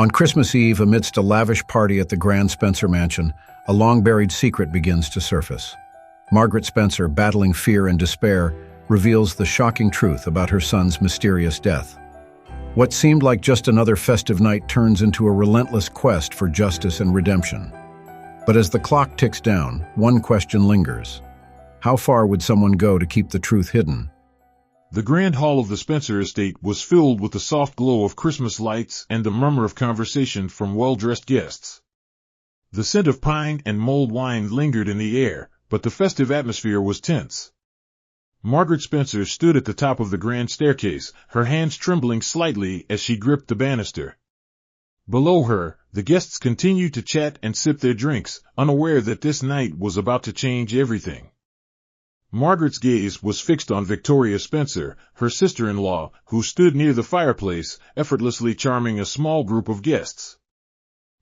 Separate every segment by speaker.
Speaker 1: On Christmas Eve, amidst a lavish party at the Grand Spencer mansion, a long-buried secret begins to surface. Margaret Spencer, battling fear and despair, reveals the shocking truth about her son's mysterious death. What seemed like just another festive night turns into a relentless quest for justice and redemption. But as the clock ticks down, one question lingers. How far would someone go to keep the truth hidden?
Speaker 2: The grand hall of the Spencer estate was filled with the soft glow of Christmas lights and the murmur of conversation from well-dressed guests. The scent of pine and mulled wine lingered in the air, but the festive atmosphere was tense. Margaret Spencer stood at the top of the grand staircase, her hands trembling slightly as she gripped the banister. Below her, the guests continued to chat and sip their drinks, unaware that this night was about to change everything. Margaret's gaze was fixed on Victoria Spencer, her sister-in-law, who stood near the fireplace, effortlessly charming a small group of guests.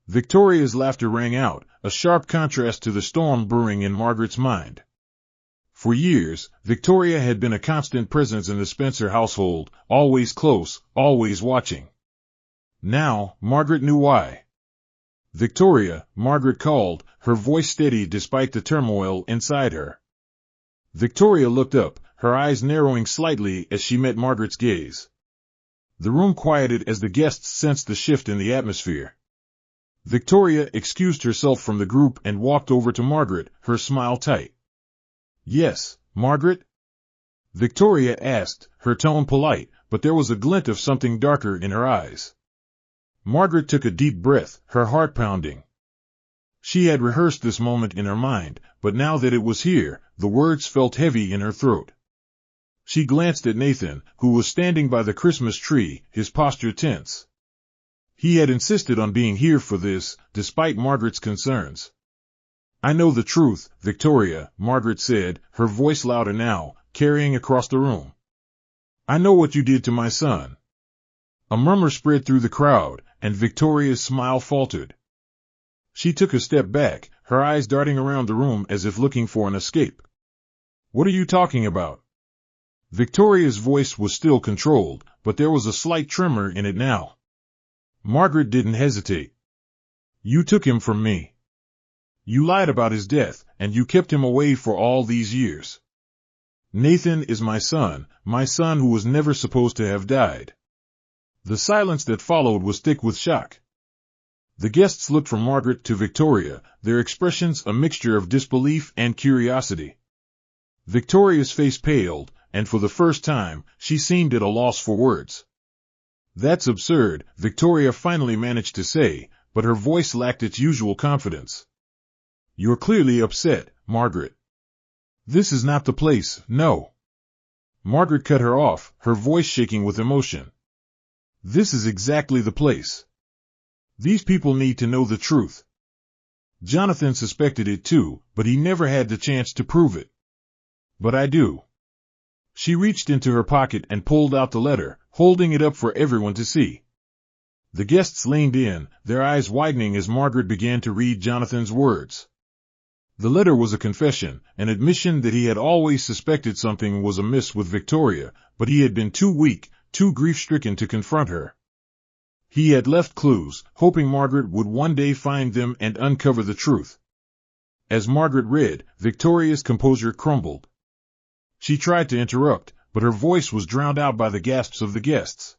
Speaker 2: Victoria's laughter rang out, a sharp contrast to the storm brewing in Margaret's mind. For years, Victoria had been a constant presence in the Spencer household, always close, always watching. Now, Margaret knew why. "Victoria," Margaret called, her voice steady despite the turmoil inside her. Victoria looked up, her eyes narrowing slightly as she met Margaret's gaze. The room quieted as the guests sensed the shift in the atmosphere. Victoria excused herself from the group and walked over to Margaret, her smile tight. "Yes, Margaret?" Victoria asked, her tone polite, but there was a glint of something darker in her eyes. Margaret took a deep breath, her heart pounding. She had rehearsed this moment in her mind, but now that it was here, the words felt heavy in her throat. She glanced at Nathan, who was standing by the Christmas tree, his posture tense. He had insisted on being here for this, despite Margaret's concerns. "I know the truth, Victoria," Margaret said, her voice louder now, carrying across the room. "I know what you did to my son." A murmur spread through the crowd, and Victoria's smile faltered. She took a step back, her eyes darting around the room as if looking for an escape. "What are you talking about?" Victoria's voice was still controlled, but there was a slight tremor in it now. Margaret didn't hesitate. "You took him from me. You lied about his death, and you kept him away for all these years. Nathan is my son who was never supposed to have died." The silence that followed was thick with shock. The guests looked from Margaret to Victoria, their expressions a mixture of disbelief and curiosity. Victoria's face paled, and for the first time, she seemed at a loss for words. "That's absurd," Victoria finally managed to say, but her voice lacked its usual confidence. "You're clearly upset, Margaret. This is not the place, no." Margaret cut her off, her voice shaking with emotion. "This is exactly the place. These people need to know the truth. Jonathan suspected it too, but he never had the chance to prove it. But I do." She reached into her pocket and pulled out the letter, holding it up for everyone to see. The guests leaned in, their eyes widening as Margaret began to read Jonathan's words. The letter was a confession, an admission that he had always suspected something was amiss with Victoria, but he had been too weak, too grief-stricken to confront her. He had left clues, hoping Margaret would one day find them and uncover the truth. As Margaret read, Victoria's composure crumbled. She tried to interrupt, but her voice was drowned out by the gasps of the guests.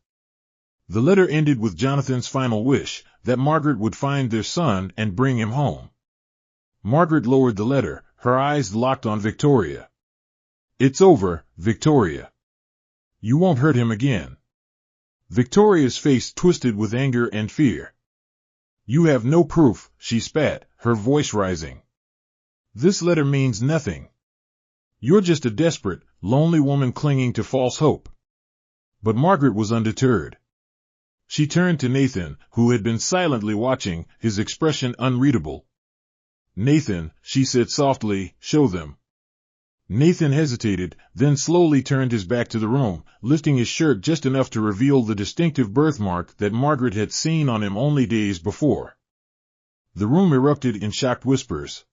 Speaker 2: The letter ended with Jonathan's final wish, that Margaret would find their son and bring him home. Margaret lowered the letter, her eyes locked on Victoria. "It's over, Victoria. You won't hurt him again." Victoria's face twisted with anger and fear. "You have no proof," she spat, her voice rising. "This letter means nothing. You're just a desperate, lonely woman clinging to false hope." But Margaret was undeterred. She turned to Nathan, who had been silently watching, his expression unreadable. "Nathan," she said softly, "show them." Nathan hesitated, then slowly turned his back to the room, lifting his shirt just enough to reveal the distinctive birthmark that Margaret had seen on him only days before. The room erupted in shocked whispers.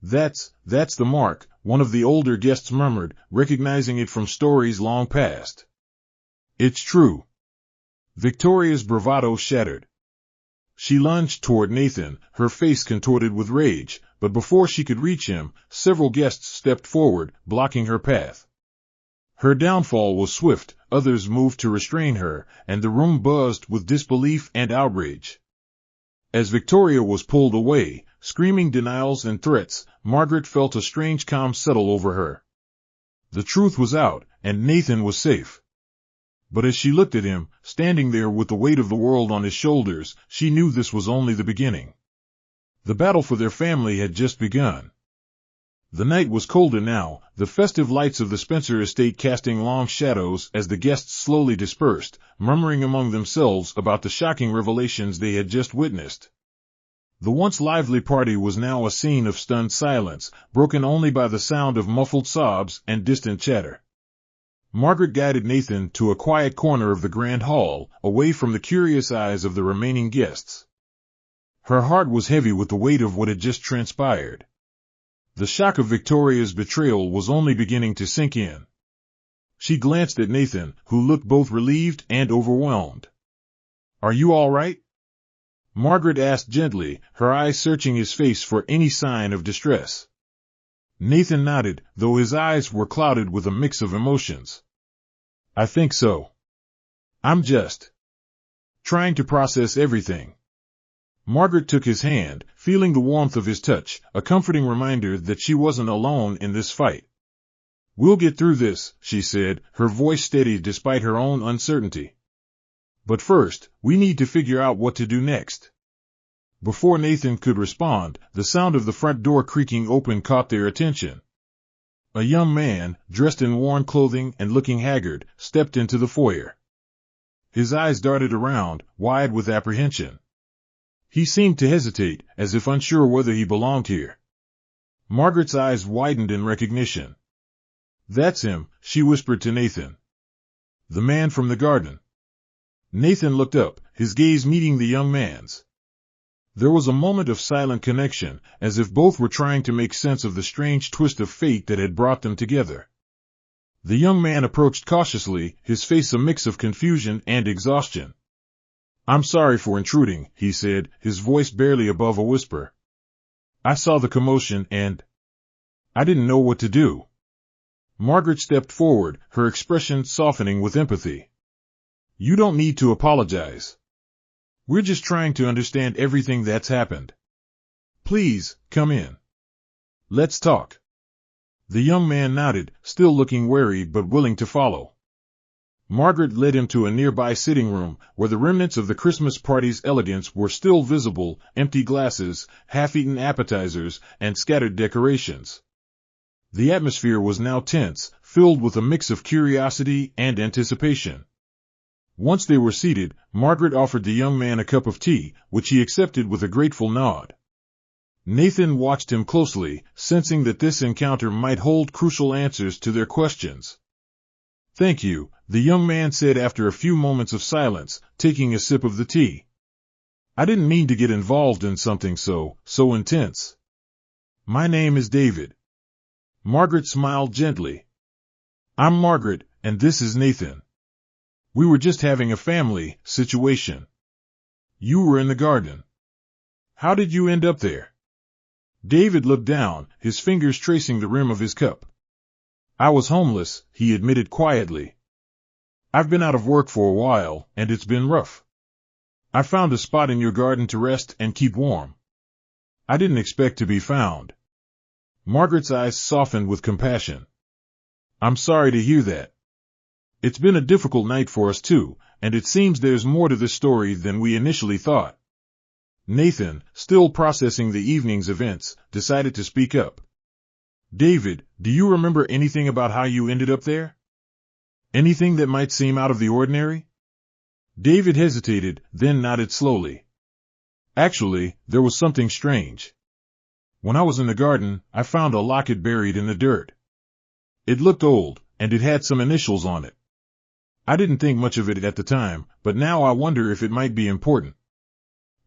Speaker 2: That's the mark," one of the older guests murmured, recognizing it from stories long past. "It's true." Victoria's bravado shattered. She lunged toward Nathan, her face contorted with rage, but before she could reach him, several guests stepped forward, blocking her path. Her downfall was swift, others moved to restrain her, and the room buzzed with disbelief and outrage. As Victoria was pulled away, screaming denials and threats, Margaret felt a strange calm settle over her. The truth was out, and Nathan was safe. But as she looked at him, standing there with the weight of the world on his shoulders, she knew this was only the beginning. The battle for their family had just begun. The night was colder now, the festive lights of the Spencer estate casting long shadows as the guests slowly dispersed, murmuring among themselves about the shocking revelations they had just witnessed. The once lively party was now a scene of stunned silence, broken only by the sound of muffled sobs and distant chatter. Margaret guided Nathan to a quiet corner of the grand hall, away from the curious eyes of the remaining guests. Her heart was heavy with the weight of what had just transpired. The shock of Victoria's betrayal was only beginning to sink in. She glanced at Nathan, who looked both relieved and overwhelmed. "Are you all right?" Margaret asked gently, her eyes searching his face for any sign of distress. Nathan nodded, though his eyes were clouded with a mix of emotions. "I think so. I'm just trying to process everything." Margaret took his hand, feeling the warmth of his touch, a comforting reminder that she wasn't alone in this fight. "We'll get through this," she said, her voice steady despite her own uncertainty. "But first, we need to figure out what to do next." Before Nathan could respond, the sound of the front door creaking open caught their attention. A young man, dressed in worn clothing and looking haggard, stepped into the foyer. His eyes darted around, wide with apprehension. He seemed to hesitate, as if unsure whether he belonged here. Margaret's eyes widened in recognition. "That's him," she whispered to Nathan. "The man from the garden." Nathan looked up, his gaze meeting the young man's. There was a moment of silent connection, as if both were trying to make sense of the strange twist of fate that had brought them together. The young man approached cautiously, his face a mix of confusion and exhaustion. "I'm sorry for intruding," he said, his voice barely above a whisper. "I saw the commotion and I didn't know what to do." Margaret stepped forward, her expression softening with empathy. "You don't need to apologize. We're just trying to understand everything that's happened. Please, come in. Let's talk." The young man nodded, still looking wary but willing to follow. Margaret led him to a nearby sitting room, where the remnants of the Christmas party's elegance were still visible, empty glasses, half-eaten appetizers, and scattered decorations. The atmosphere was now tense, filled with a mix of curiosity and anticipation. Once they were seated, Margaret offered the young man a cup of tea, which he accepted with a grateful nod. Nathan watched him closely, sensing that this encounter might hold crucial answers to their questions. "Thank you," the young man said after a few moments of silence, taking a sip of the tea. "I didn't mean to get involved in something so intense. My name is David." Margaret smiled gently. "I'm Margaret, and this is Nathan. We were just having a family situation. You were in the garden. How did you end up there?" David looked down, his fingers tracing the rim of his cup. "I was homeless," he admitted quietly. "I've been out of work for a while, and it's been rough. I found a spot in your garden to rest and keep warm. I didn't expect to be found." Margaret's eyes softened with compassion. "I'm sorry to hear that. It's been a difficult night for us too, and it seems there's more to this story than we initially thought." Nathan, still processing the evening's events, decided to speak up. "David, do you remember anything about how you ended up there? Anything that might seem out of the ordinary?" David hesitated, then nodded slowly. "Actually, there was something strange. When I was in the garden, I found a locket buried in the dirt. It looked old, and it had some initials on it. I didn't think much of it at the time, but now I wonder if it might be important."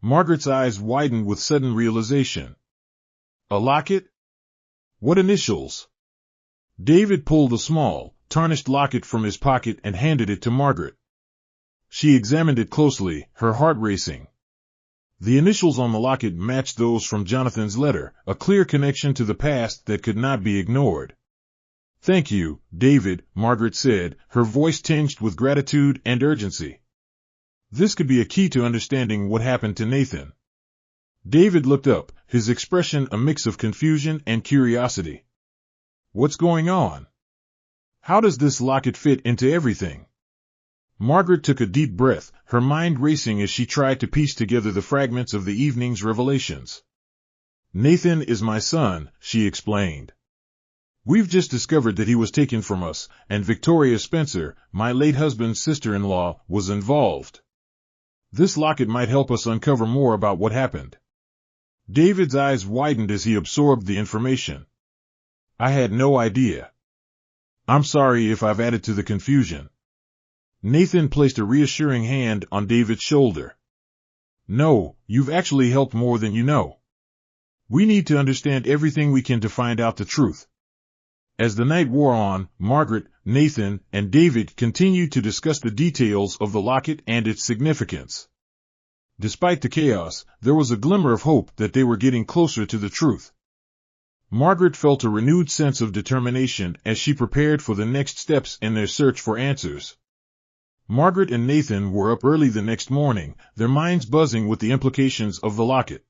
Speaker 2: Margaret's eyes widened with sudden realization. "A locket? What initials?" David pulled a small, tarnished locket from his pocket and handed it to Margaret. She examined it closely, her heart racing. The initials on the locket matched those from Jonathan's letter, a clear connection to the past that could not be ignored. "Thank you, David," Margaret said, her voice tinged with gratitude and urgency. This could be a key to understanding what happened to Nathan. David looked up, his expression a mix of confusion and curiosity. "What's going on? How does this locket fit into everything?" Margaret took a deep breath, her mind racing as she tried to piece together the fragments of the evening's revelations. "Nathan is my son," she explained. "We've just discovered that he was taken from us, and Victoria Spencer, my late husband's sister-in-law, was involved. This locket might help us uncover more about what happened." David's eyes widened as he absorbed the information. "I had no idea. I'm sorry if I've added to the confusion." Nathan placed a reassuring hand on David's shoulder. "No, you've actually helped more than you know. We need to understand everything we can to find out the truth." As the night wore on, Margaret, Nathan, and David continued to discuss the details of the locket and its significance. Despite the chaos, there was a glimmer of hope that they were getting closer to the truth. Margaret felt a renewed sense of determination as she prepared for the next steps in their search for answers. Margaret and Nathan were up early the next morning, their minds buzzing with the implications of the locket.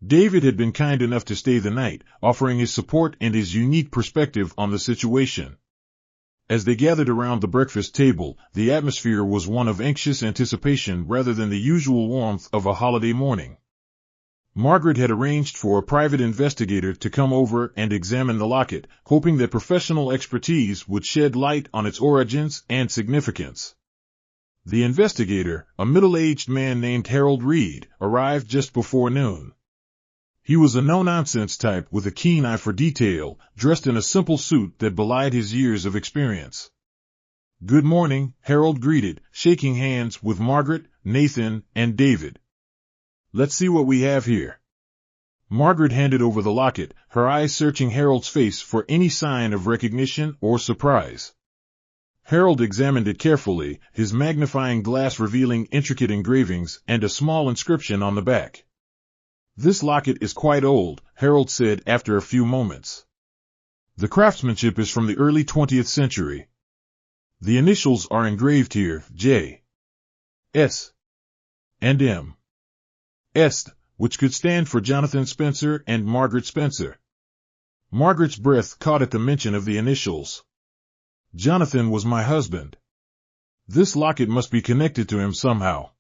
Speaker 2: David had been kind enough to stay the night, offering his support and his unique perspective on the situation. As they gathered around the breakfast table, the atmosphere was one of anxious anticipation rather than the usual warmth of a holiday morning. Margaret had arranged for a private investigator to come over and examine the locket, hoping that professional expertise would shed light on its origins and significance. The investigator, a middle-aged man named Harold Reed, arrived just before noon. He was a no-nonsense type with a keen eye for detail, dressed in a simple suit that belied his years of experience. "Good morning," Harold greeted, shaking hands with Margaret, Nathan, and David. "Let's see what we have here." Margaret handed over the locket, her eyes searching Harold's face for any sign of recognition or surprise. Harold examined it carefully, his magnifying glass revealing intricate engravings and a small inscription on the back. "This locket is quite old," Harold said after a few moments. "The craftsmanship is from the early 20th century. The initials are engraved here, J, S, and M. S, which could stand for Jonathan Spencer and Margaret Spencer." Margaret's breath caught at the mention of the initials. "Jonathan was my husband. This locket must be connected to him somehow."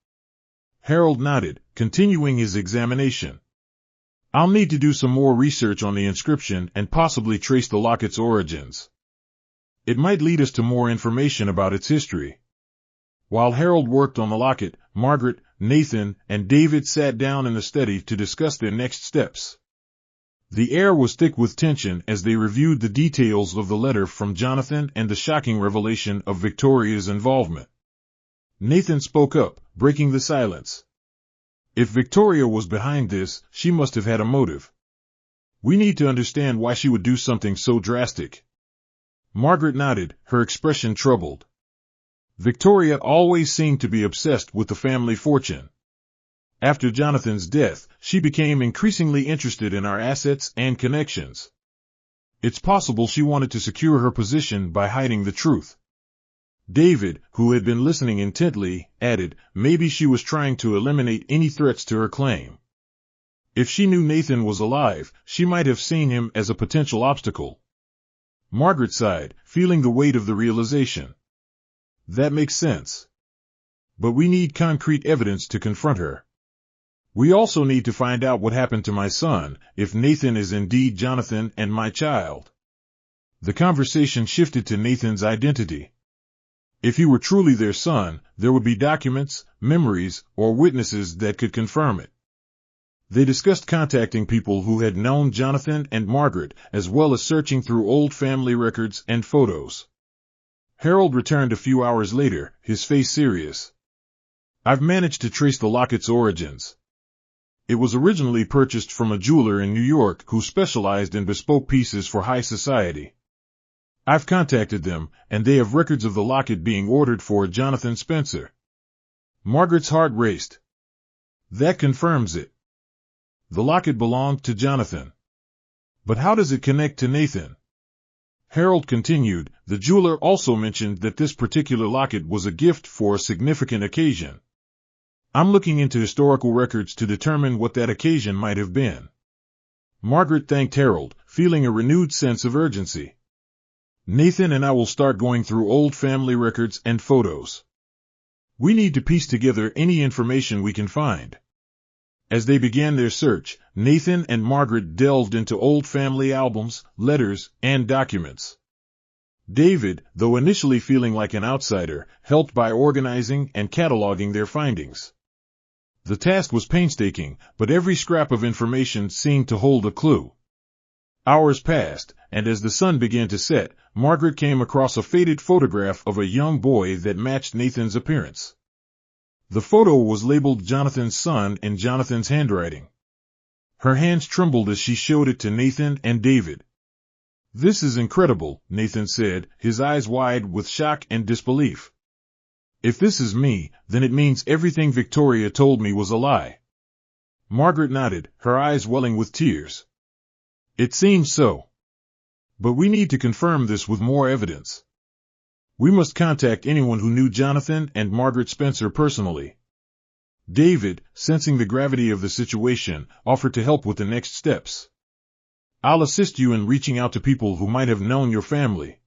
Speaker 2: Harold nodded, continuing his examination. "I'll need to do some more research on the inscription and possibly trace the locket's origins. It might lead us to more information about its history." While Harold worked on the locket, Margaret, Nathan, and David sat down in the study to discuss their next steps. The air was thick with tension as they reviewed the details of the letter from Jonathan and the shocking revelation of Victoria's involvement. Nathan spoke up, breaking the silence. "If Victoria was behind this, she must have had a motive. We need to understand why she would do something so drastic." Margaret nodded, her expression troubled. "Victoria always seemed to be obsessed with the family fortune. After Jonathan's death, she became increasingly interested in our assets and connections. It's possible she wanted to secure her position by hiding the truth." David, who had been listening intently, added, "Maybe she was trying to eliminate any threats to her claim. If she knew Nathan was alive, she might have seen him as a potential obstacle." Margaret sighed, feeling the weight of the realization. "That makes sense. But we need concrete evidence to confront her. We also need to find out what happened to my son, if Nathan is indeed Jonathan and my child." The conversation shifted to Nathan's identity. If he were truly their son, there would be documents, memories, or witnesses that could confirm it. They discussed contacting people who had known Jonathan and Margaret, as well as searching through old family records and photos. Harold returned a few hours later, his face serious. "I've managed to trace the locket's origins. It was originally purchased from a jeweler in New York who specialized in bespoke pieces for high society. I've contacted them, and they have records of the locket being ordered for Jonathan Spencer." Margaret's heart raced. That confirms it. The locket belonged to Jonathan. But how does it connect to Nathan? Harold continued, the jeweler also mentioned that this particular locket was a gift for a significant occasion. I'm looking into historical records to determine what that occasion might have been. Margaret thanked Harold, feeling a renewed sense of urgency. Nathan and I will start going through old family records and photos. We need to piece together any information we can find. As they began their search, Nathan and Margaret delved into old family albums, letters, and documents. David, though initially feeling like an outsider, helped by organizing and cataloging their findings. The task was painstaking, but every scrap of information seemed to hold a clue. Hours passed, and as the sun began to set, Margaret came across a faded photograph of a young boy that matched Nathan's appearance. The photo was labeled Jonathan's son in Jonathan's handwriting. Her hands trembled as she showed it to Nathan and David. This is incredible, Nathan said, his eyes wide with shock and disbelief. If this is me, then it means everything Victoria told me was a lie. Margaret nodded, her eyes welling with tears. It seems so. But we need to confirm this with more evidence. We must contact anyone who knew Jonathan and Margaret Spencer personally. David, sensing the gravity of the situation, offered to help with the next steps. I'll assist you in reaching out to people who might have known your family.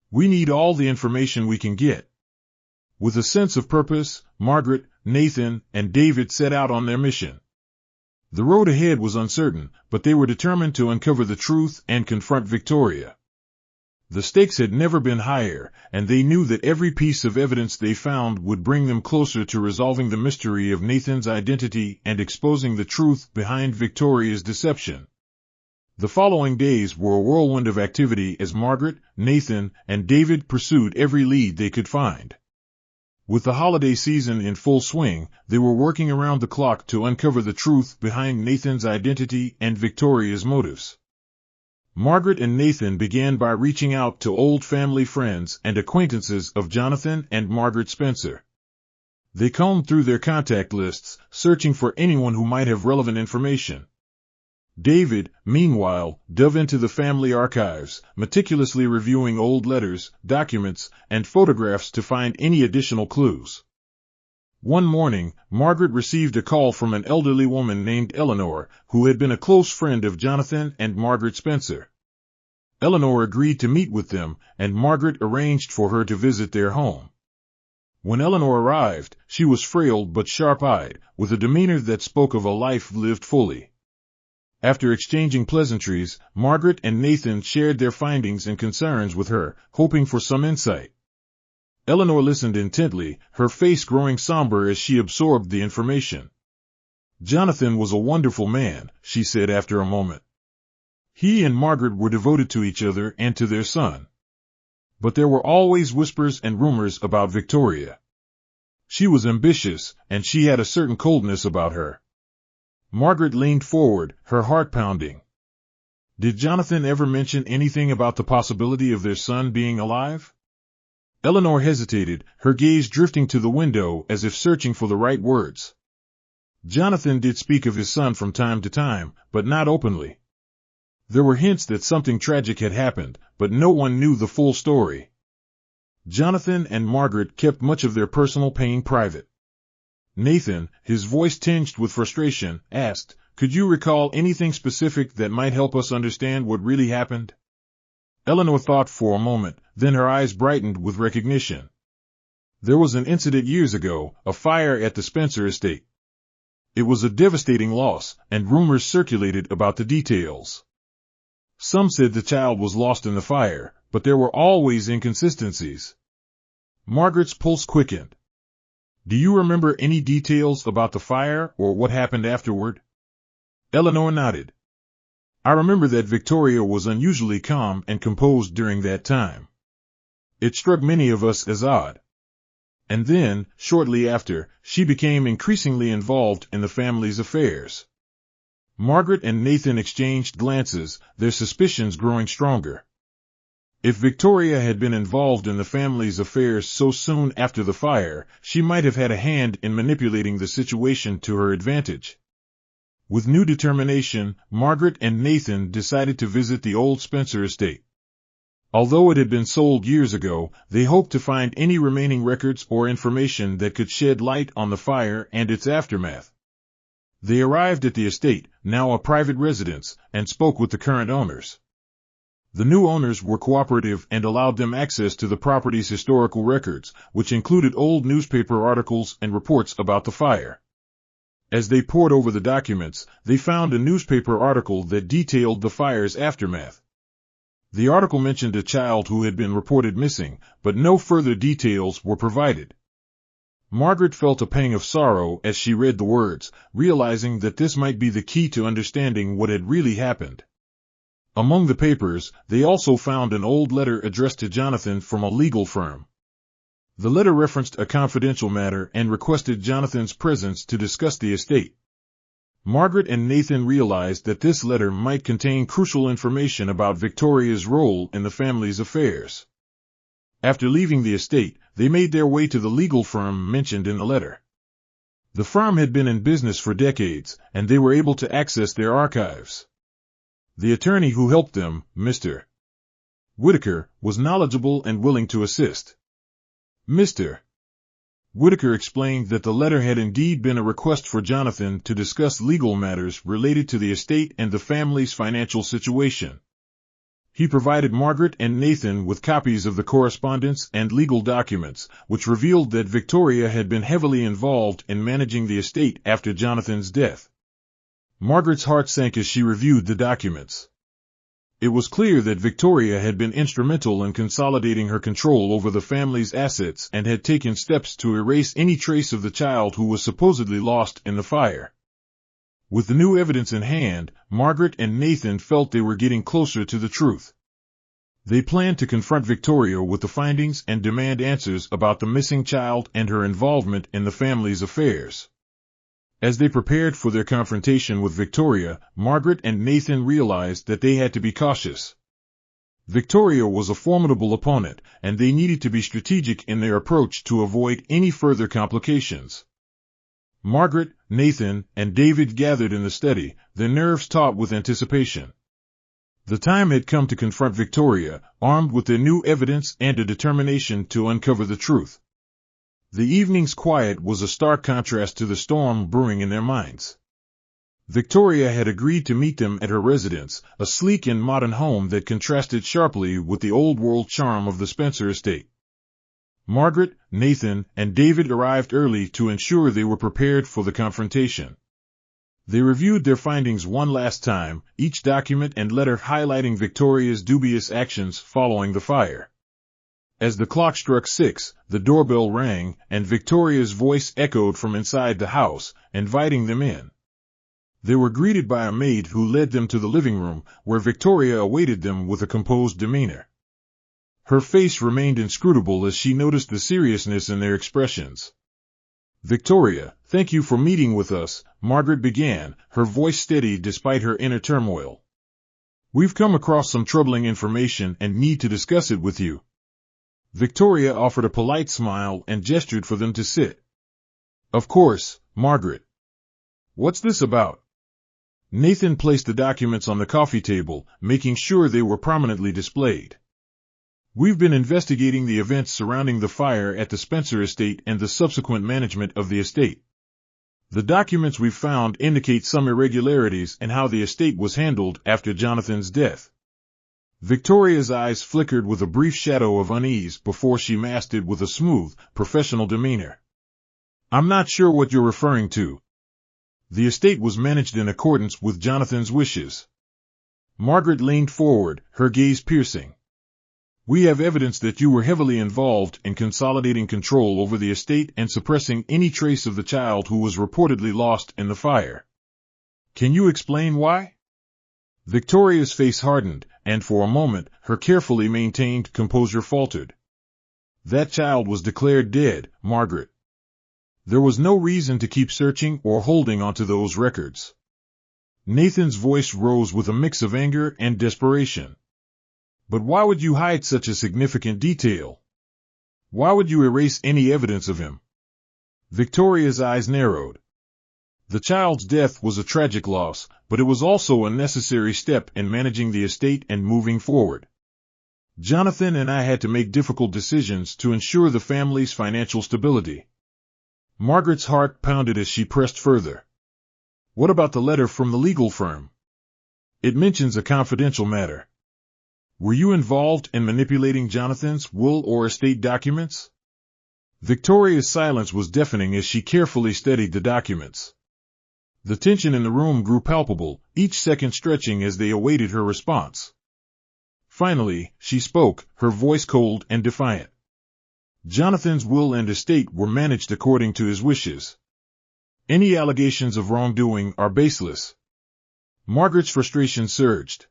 Speaker 2: We need all the information we can get. With a sense of purpose, Margaret, Nathan, and David set out on their mission. The road ahead was uncertain, but they were determined to uncover the truth and confront Victoria. The stakes had never been higher, and they knew that every piece of evidence they found would bring them closer to resolving the mystery of Nathan's identity and exposing the truth behind Victoria's deception. The following days were a whirlwind of activity as Margaret, Nathan, and David pursued every lead they could find. With the holiday season in full swing, they were working around the clock to uncover the truth behind Nathan's identity and Victoria's motives. Margaret and Nathan began by reaching out to old family friends and acquaintances of Jonathan and Margaret Spencer. They combed through their contact lists, searching for anyone who might have relevant information. David, meanwhile, dove into the family archives, meticulously reviewing old letters, documents, and photographs to find any additional clues. One morning, Margaret received a call from an elderly woman named Eleanor, who had been a close friend of Jonathan and Margaret Spencer. Eleanor agreed to meet with them, and Margaret arranged for her to visit their home. When Eleanor arrived, she was frail but sharp-eyed, with a demeanor that spoke of a life lived fully. After exchanging pleasantries, Margaret and Nathan shared their findings and concerns with her, hoping for some insight. Eleanor listened intently, her face growing somber as she absorbed the information. Jonathan was a wonderful man, she said after a moment. He and Margaret were devoted to each other and to their son. But there were always whispers and rumors about Victoria. She was ambitious, and she had a certain coldness about her. Margaret leaned forward, her heart pounding. Did Jonathan ever mention anything about the possibility of their son being alive? Eleanor hesitated, her gaze drifting to the window as if searching for the right words. Jonathan did speak of his son from time to time, but not openly. There were hints that something tragic had happened, but no one knew the full story. Jonathan and Margaret kept much of their personal pain private. Nathan, his voice tinged with frustration, asked, "Could you recall anything specific that might help us understand what really happened?" Eleanor thought for a moment, then her eyes brightened with recognition. There was an incident years ago, a fire at the Spencer estate. It was a devastating loss, and rumors circulated about the details. Some said the child was lost in the fire, but there were always inconsistencies. Margaret's pulse quickened. Do you remember any details about the fire or what happened afterward? Eleanor nodded. I remember that Victoria was unusually calm and composed during that time. It struck many of us as odd. And then, shortly after, she became increasingly involved in the family's affairs. Margaret and Nathan exchanged glances, their suspicions growing stronger. If Victoria had been involved in the family's affairs so soon after the fire, she might have had a hand in manipulating the situation to her advantage. With new determination, Margaret and Nathan decided to visit the old Spencer estate. Although it had been sold years ago, they hoped to find any remaining records or information that could shed light on the fire and its aftermath. They arrived at the estate, now a private residence, and spoke with the current owners. The new owners were cooperative and allowed them access to the property's historical records, which included old newspaper articles and reports about the fire. As they pored over the documents, they found a newspaper article that detailed the fire's aftermath. The article mentioned a child who had been reported missing, but no further details were provided. Margaret felt a pang of sorrow as she read the words, realizing that this might be the key to understanding what had really happened. Among the papers, they also found an old letter addressed to Jonathan from a legal firm. The letter referenced a confidential matter and requested Jonathan's presence to discuss the estate. Margaret and Nathan realized that this letter might contain crucial information about Victoria's role in the family's affairs. After leaving the estate, they made their way to the legal firm mentioned in the letter. The firm had been in business for decades, and they were able to access their archives. The attorney who helped them, Mr. Whitaker, was knowledgeable and willing to assist. Mr. Whitaker explained that the letter had indeed been a request for Jonathan to discuss legal matters related to the estate and the family's financial situation. He provided Margaret and Nathan with copies of the correspondence and legal documents, which revealed that Victoria had been heavily involved in managing the estate after Jonathan's death. Margaret's heart sank as she reviewed the documents. It was clear that Victoria had been instrumental in consolidating her control over the family's assets and had taken steps to erase any trace of the child who was supposedly lost in the fire. With the new evidence in hand, Margaret and Nathan felt they were getting closer to the truth. They planned to confront Victoria with the findings and demand answers about the missing child and her involvement in the family's affairs. As they prepared for their confrontation with Victoria, Margaret and Nathan realized that they had to be cautious. Victoria was a formidable opponent, and they needed to be strategic in their approach to avoid any further complications. Margaret, Nathan, and David gathered in the study, their nerves taut with anticipation. The time had come to confront Victoria, armed with their new evidence and a determination to uncover the truth. The evening's quiet was a stark contrast to the storm brewing in their minds. Victoria had agreed to meet them at her residence, a sleek and modern home that contrasted sharply with the old-world charm of the Spencer estate. Margaret, Nathan, and David arrived early to ensure they were prepared for the confrontation. They reviewed their findings one last time, each document and letter highlighting Victoria's dubious actions following the fire. As the clock struck 6, the doorbell rang, and Victoria's voice echoed from inside the house, inviting them in. They were greeted by a maid who led them to the living room, where Victoria awaited them with a composed demeanor. Her face remained inscrutable as she noticed the seriousness in their expressions. "Victoria, thank you for meeting with us," Margaret began, her voice steady despite her inner turmoil. "We've come across some troubling information and need to discuss it with you." Victoria offered a polite smile and gestured for them to sit. "Of course, Margaret. What's this about?" Nathan placed the documents on the coffee table, making sure they were prominently displayed. "We've been investigating the events surrounding the fire at the Spencer estate and the subsequent management of the estate. The documents we've found indicate some irregularities in how the estate was handled after Jonathan's death." Victoria's eyes flickered with a brief shadow of unease before she masked it with a smooth, professional demeanor. "I'm not sure what you're referring to." "The estate was managed in accordance with Jonathan's wishes." Margaret leaned forward, her gaze piercing. "We have evidence that you were heavily involved in consolidating control over the estate and suppressing any trace of the child who was reportedly lost in the fire. Can you explain why?" Victoria's face hardened, and for a moment, her carefully maintained composure faltered. "That child was declared dead, Margaret. There was no reason to keep searching or holding onto those records." Nathan's voice rose with a mix of anger and desperation. But why would you hide such a significant detail? Why would you erase any evidence of him? Victoria's eyes narrowed. The child's death was a tragic loss, but it was also a necessary step in managing the estate and moving forward. Jonathan and I had to make difficult decisions to ensure the family's financial stability. Margaret's heart pounded as she pressed further. What about the letter from the legal firm? It mentions a confidential matter. Were you involved in manipulating Jonathan's will or estate documents? Victoria's silence was deafening as she carefully studied the documents. The tension in the room grew palpable, each second stretching as they awaited her response. Finally, she spoke, her voice cold and defiant. Jonathan's will and estate were managed according to his wishes. Any allegations of wrongdoing are baseless. Margaret's frustration surged.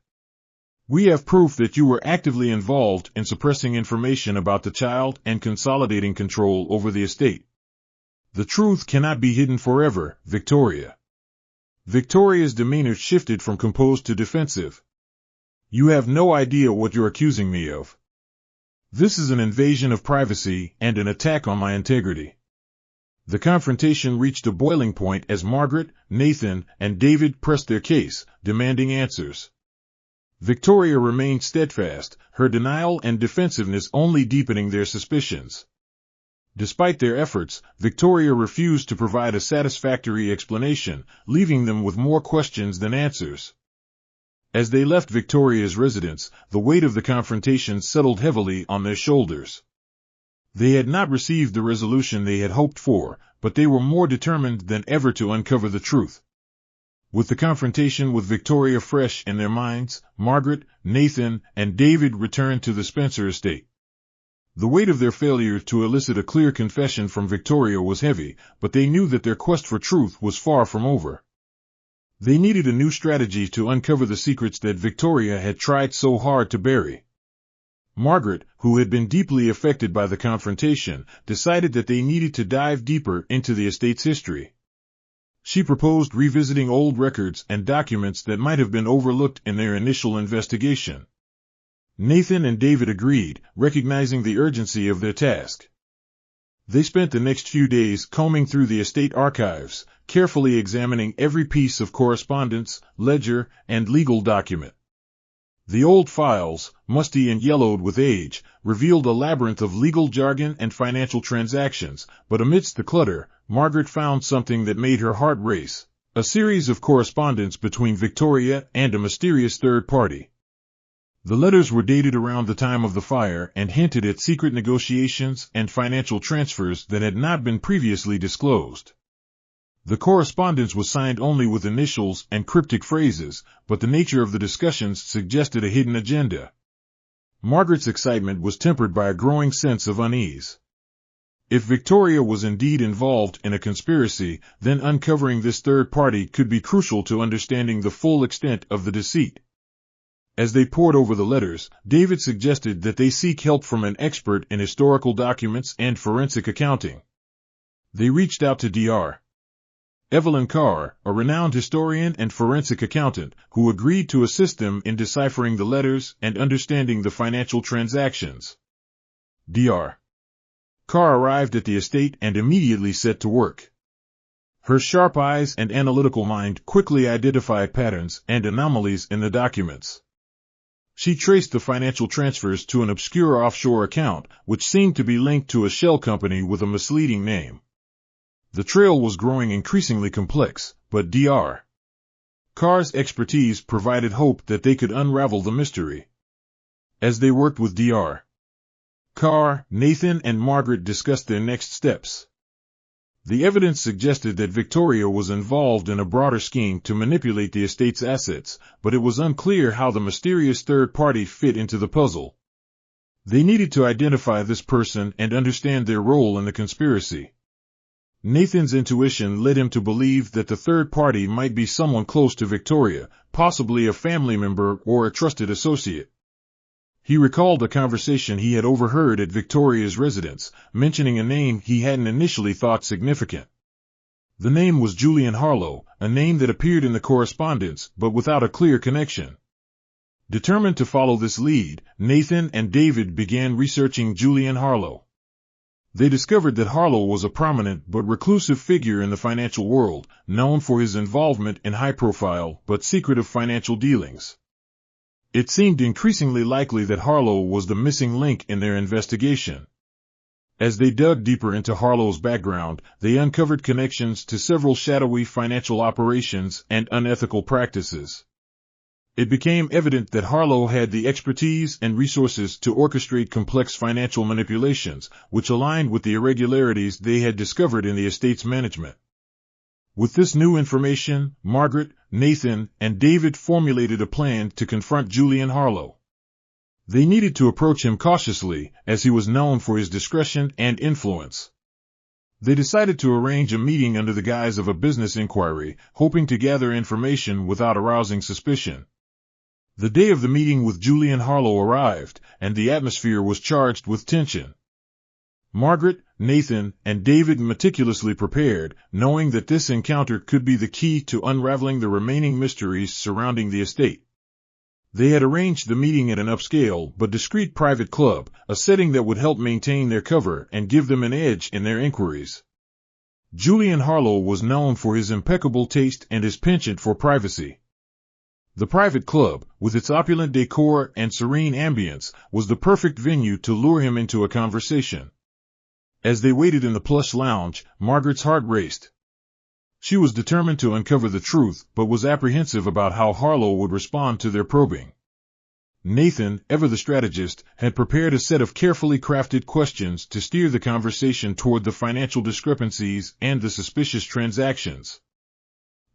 Speaker 2: We have proof that you were actively involved in suppressing information about the child and consolidating control over the estate. The truth cannot be hidden forever, Victoria. Victoria's demeanor shifted from composed to defensive. You have no idea what you're accusing me of. This is an invasion of privacy and an attack on my integrity. The confrontation reached a boiling point as Margaret, Nathan, and David pressed their case, demanding answers. Victoria remained steadfast, her denial and defensiveness only deepening their suspicions. Despite their efforts, Victoria refused to provide a satisfactory explanation, leaving them with more questions than answers. As they left Victoria's residence, the weight of the confrontation settled heavily on their shoulders. They had not received the resolution they had hoped for, but they were more determined than ever to uncover the truth. With the confrontation with Victoria fresh in their minds, Margaret, Nathan, and David returned to the Spencer estate. The weight of their failure to elicit a clear confession from Victoria was heavy, but they knew that their quest for truth was far from over. They needed a new strategy to uncover the secrets that Victoria had tried so hard to bury. Margaret, who had been deeply affected by the confrontation, decided that they needed to dive deeper into the estate's history. She proposed revisiting old records and documents that might have been overlooked in their initial investigation. Nathan and David agreed, recognizing the urgency of their task. They spent the next few days combing through the estate archives, carefully examining every piece of correspondence, ledger, and legal document. The old files, musty and yellowed with age, revealed a labyrinth of legal jargon and financial transactions, but amidst the clutter, Margaret found something that made her heart race: a series of correspondence between Victoria and a mysterious third party. The letters were dated around the time of the fire and hinted at secret negotiations and financial transfers that had not been previously disclosed. The correspondence was signed only with initials and cryptic phrases, but the nature of the discussions suggested a hidden agenda. Margaret's excitement was tempered by a growing sense of unease. If Victoria was indeed involved in a conspiracy, then uncovering this third party could be crucial to understanding the full extent of the deceit. As they pored over the letters, David suggested that they seek help from an expert in historical documents and forensic accounting. They reached out to Dr. Evelyn Carr, a renowned historian and forensic accountant, who agreed to assist them in deciphering the letters and understanding the financial transactions. Dr. Carr arrived at the estate and immediately set to work. Her sharp eyes and analytical mind quickly identified patterns and anomalies in the documents. She traced the financial transfers to an obscure offshore account, which seemed to be linked to a shell company with a misleading name. The trail was growing increasingly complex, but Dr. Carr's expertise provided hope that they could unravel the mystery. As they worked with Dr. Carr, Nathan and Margaret discussed their next steps. The evidence suggested that Victoria was involved in a broader scheme to manipulate the estate's assets, but it was unclear how the mysterious third party fit into the puzzle. They needed to identify this person and understand their role in the conspiracy. Nathan's intuition led him to believe that the third party might be someone close to Victoria, possibly a family member or a trusted associate. He recalled a conversation he had overheard at Victoria's residence, mentioning a name he hadn't initially thought significant. The name was Julian Harlow, a name that appeared in the correspondence but without a clear connection. Determined to follow this lead, Nathan and David began researching Julian Harlow. They discovered that Harlow was a prominent but reclusive figure in the financial world, known for his involvement in high-profile but secretive financial dealings. It seemed increasingly likely that Harlow was the missing link in their investigation. As they dug deeper into Harlow's background, they uncovered connections to several shadowy financial operations and unethical practices. It became evident that Harlow had the expertise and resources to orchestrate complex financial manipulations, which aligned with the irregularities they had discovered in the estate's management. With this new information, Margaret, Nathan, and David formulated a plan to confront Julian Harlow. They needed to approach him cautiously, as he was known for his discretion and influence. They decided to arrange a meeting under the guise of a business inquiry, hoping to gather information without arousing suspicion. The day of the meeting with Julian Harlow arrived, and the atmosphere was charged with tension. Margaret, Nathan, and David meticulously prepared, knowing that this encounter could be the key to unraveling the remaining mysteries surrounding the estate. They had arranged the meeting at an upscale but discreet private club, a setting that would help maintain their cover and give them an edge in their inquiries. Julian Harlow was known for his impeccable taste and his penchant for privacy. The private club, with its opulent decor and serene ambience, was the perfect venue to lure him into a conversation. As they waited in the plush lounge, Margaret's heart raced. She was determined to uncover the truth, but was apprehensive about how Harlow would respond to their probing. Nathan, ever the strategist, had prepared a set of carefully crafted questions to steer the conversation toward the financial discrepancies and the suspicious transactions.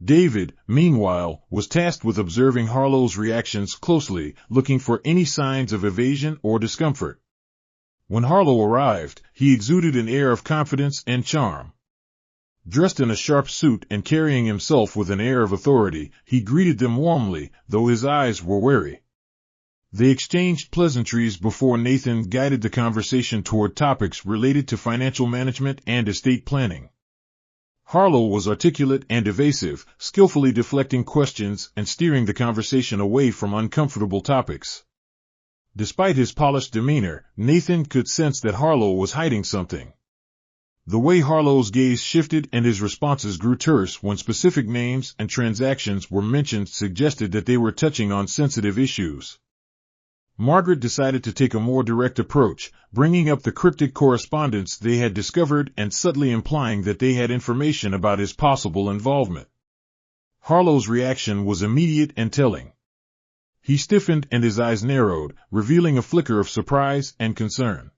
Speaker 2: David, meanwhile, was tasked with observing Harlow's reactions closely, looking for any signs of evasion or discomfort. When Harlow arrived, he exuded an air of confidence and charm. Dressed in a sharp suit and carrying himself with an air of authority, he greeted them warmly, though his eyes were wary. They exchanged pleasantries before Nathan guided the conversation toward topics related to financial management and estate planning. Harlow was articulate and evasive, skillfully deflecting questions and steering the conversation away from uncomfortable topics. Despite his polished demeanor, Nathan could sense that Harlow was hiding something. The way Harlow's gaze shifted and his responses grew terse when specific names and transactions were mentioned suggested that they were touching on sensitive issues. Margaret decided to take a more direct approach, bringing up the cryptic correspondence they had discovered and subtly implying that they had information about his possible involvement. Harlow's reaction was immediate and telling. He stiffened and his eyes narrowed, revealing a flicker of surprise and concern.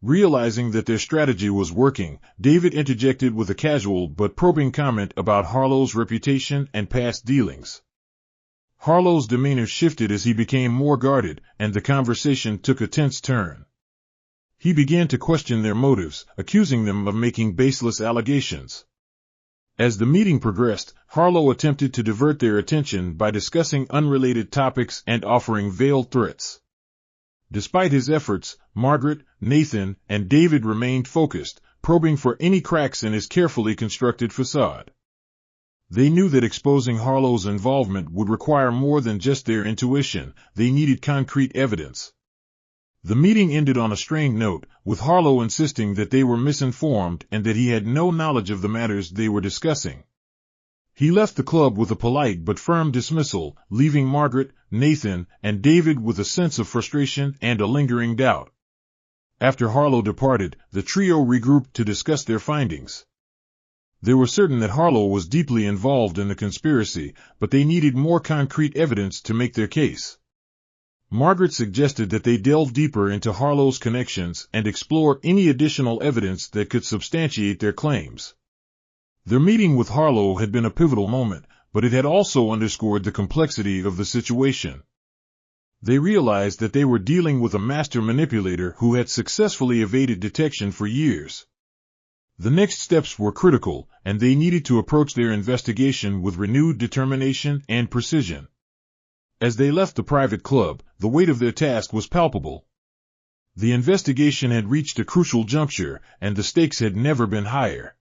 Speaker 2: Realizing that their strategy was working, David interjected with a casual but probing comment about Harlow's reputation and past dealings. Harlow's demeanor shifted as he became more guarded, and the conversation took a tense turn. He began to question their motives, accusing them of making baseless allegations. As the meeting progressed, Harlow attempted to divert their attention by discussing unrelated topics and offering veiled threats. Despite his efforts, Margaret, Nathan, and David remained focused, probing for any cracks in his carefully constructed facade. They knew that exposing Harlow's involvement would require more than just their intuition. They needed concrete evidence. The meeting ended on a strained note, with Harlow insisting that they were misinformed and that he had no knowledge of the matters they were discussing. He left the club with a polite but firm dismissal, leaving Margaret, Nathan, and David with a sense of frustration and a lingering doubt. After Harlow departed, the trio regrouped to discuss their findings. They were certain that Harlow was deeply involved in the conspiracy, but they needed more concrete evidence to make their case. Margaret suggested that they delve deeper into Harlow's connections and explore any additional evidence that could substantiate their claims. Their meeting with Harlow had been a pivotal moment, but it had also underscored the complexity of the situation. They realized that they were dealing with a master manipulator who had successfully evaded detection for years. The next steps were critical, and they needed to approach their investigation with renewed determination and precision. As they left the private club, the weight of their task was palpable. The investigation had reached a crucial juncture, and the stakes had never been higher.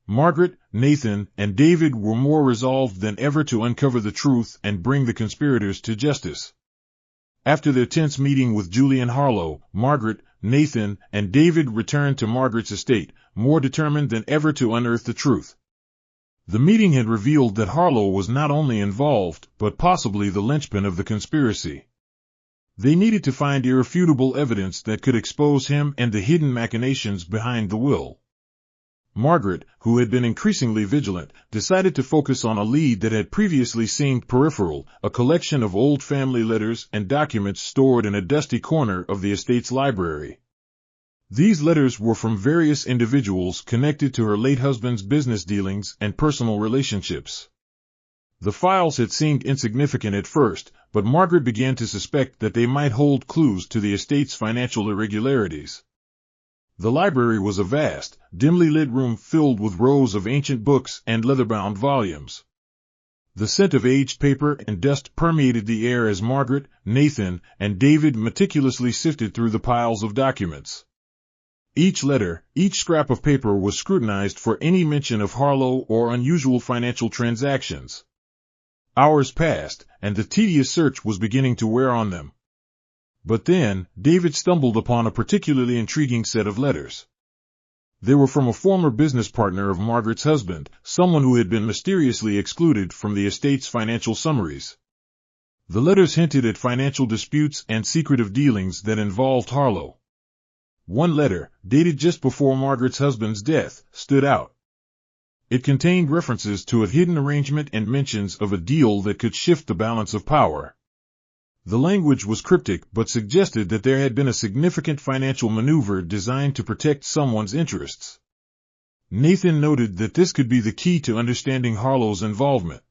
Speaker 2: Margaret, Nathan, and David were more resolved than ever to uncover the truth and bring the conspirators to justice. After their tense meeting with Julian Harlow, Margaret, Nathan, and David returned to Margaret's estate, more determined than ever to unearth the truth. The meeting had revealed that Harlow was not only involved, but possibly the linchpin of the conspiracy. They needed to find irrefutable evidence that could expose him and the hidden machinations behind the will. Margaret, who had been increasingly vigilant, decided to focus on a lead that had previously seemed peripheral, a collection of old family letters and documents stored in a dusty corner of the estate's library. These letters were from various individuals connected to her late husband's business dealings and personal relationships. The files had seemed insignificant at first, but Margaret began to suspect that they might hold clues to the estate's financial irregularities. The library was a vast, dimly lit room filled with rows of ancient books and leather-bound volumes. The scent of aged paper and dust permeated the air as Margaret, Nathan, and David meticulously sifted through the piles of documents. Each letter, each scrap of paper was scrutinized for any mention of Harlow or unusual financial transactions. Hours passed, and the tedious search was beginning to wear on them. But then, David stumbled upon a particularly intriguing set of letters. They were from a former business partner of Margaret's husband, someone who had been mysteriously excluded from the estate's financial summaries. The letters hinted at financial disputes and secretive dealings that involved Harlow. One letter, dated just before Margaret's husband's death, stood out. It contained references to a hidden arrangement and mentions of a deal that could shift the balance of power. The language was cryptic but suggested that there had been a significant financial maneuver designed to protect someone's interests. Nathan noted that this could be the key to understanding Harlow's involvement.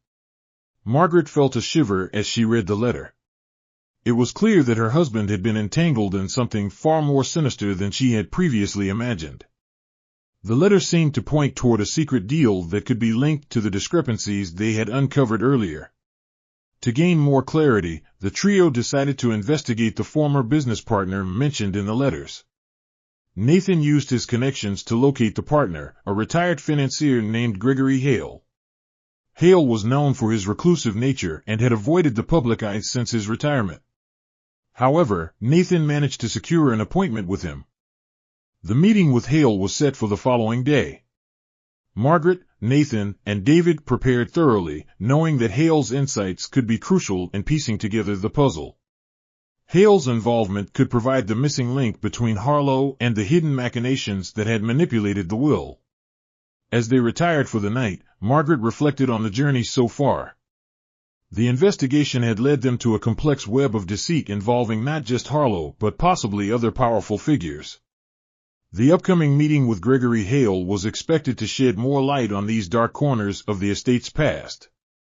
Speaker 2: Margaret felt a shiver as she read the letter. It was clear that her husband had been entangled in something far more sinister than she had previously imagined. The letter seemed to point toward a secret deal that could be linked to the discrepancies they had uncovered earlier. To gain more clarity, the trio decided to investigate the former business partner mentioned in the letters. Nathan used his connections to locate the partner, a retired financier named Gregory Hale. Hale was known for his reclusive nature and had avoided the public eye since his retirement. However, Nathan managed to secure an appointment with him. The meeting with Hale was set for the following day. Margaret, Nathan, and David prepared thoroughly, knowing that Hale's insights could be crucial in piecing together the puzzle. Hale's involvement could provide the missing link between Harlow and the hidden machinations that had manipulated the will. As they retired for the night, Margaret reflected on the journey so far. The investigation had led them to a complex web of deceit involving not just Harlow but possibly other powerful figures. The upcoming meeting with Gregory Hale was expected to shed more light on these dark corners of the estate's past.